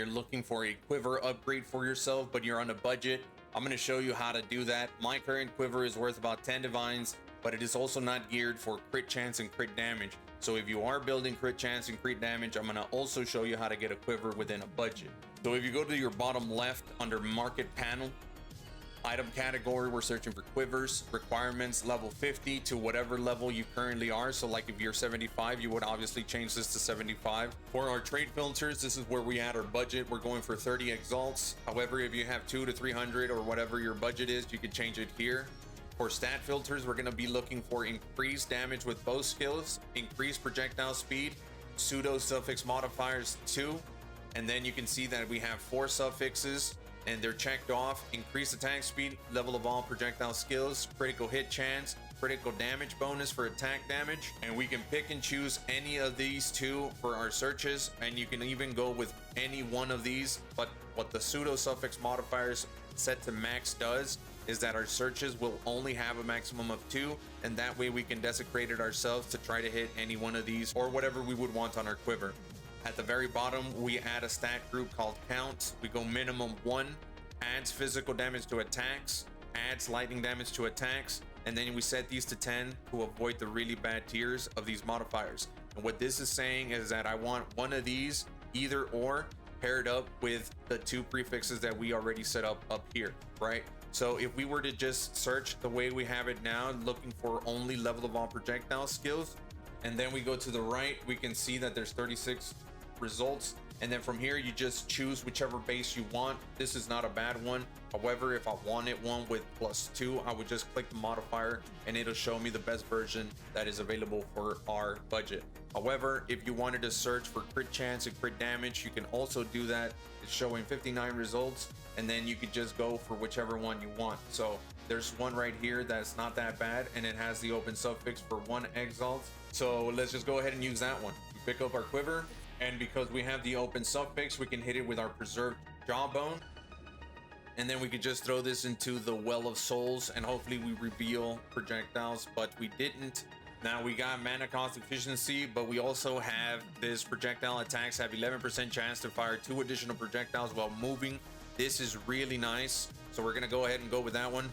you're looking for a quiver upgrade for yourself, but you're on a budget, I'm going to show you how to do that. My current quiver is worth about 10 divines, but it is also not geared for crit chance and crit damage. So if you are building crit chance and crit damage, I'm going to also show you how to get a quiver within a budget. So if you go to your bottom left under market panel, item category, we're searching for quivers, requirements level 50 to whatever level you currently are. So like if you're 75, you would obviously change this to 75. For our trade filters, this is where we add our budget. We're going for 30 exalts. However, if you have 200 to 300 or whatever your budget is, you can change it here. For stat filters, we're going to be looking for increased damage with bow skills, increased projectile speed, pseudo suffix modifiers 2, and then you can see that we have 4 suffixes and they're checked off: increased attack speed, level of all projectile skills, critical hit chance, critical damage bonus for attack damage. And we can pick and choose any of these 2 for our searches, and you can even go with any one of these. But what the pseudo suffix modifiers set to max does is that our searches will only have a maximum of 2, and that way we can desecrate it ourselves to try to hit any one of these or whatever we would want on our quiver. At the very bottom, we add a stat group called count. We go minimum 1, adds physical damage to attacks, adds lightning damage to attacks, and then we set these to 10 to avoid the really bad tiers of these modifiers. And what this is saying is that I want one of these either or paired up with the 2 prefixes that we already set up here, right? So if we were to just search the way we have it now, looking for only level of all projectile skills, and then we go to the right, we can see that there's 36 results, and then from here you just choose whichever base you want. This is not a bad one. However, if I wanted one with +2, I would just click the modifier and it'll show me the best version that is available for our budget. However, if you wanted to search for crit chance and crit damage, you can also do that. It's showing 59 results, and then you could just go for whichever one you want. So there's one right here that's not that bad, and it has the open suffix for 1 exalt. So let's just go ahead and use that one. We pick up our quiver, and because we have the open suffix, we can hit it with our preserved jawbone, and then we could just throw this into the well of souls, and hopefully we reveal projectiles, but we didn't. Now we got mana cost efficiency, but we also have this projectile attacks have 11% chance to fire 2 additional projectiles while moving. This is really nice, so we're gonna go ahead and go with that one.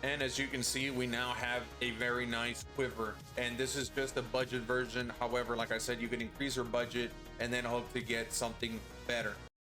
And as you can see, we now have a very nice quiver, and this is just a budget version. However, like I said, you can increase your budget and then hope to get something better.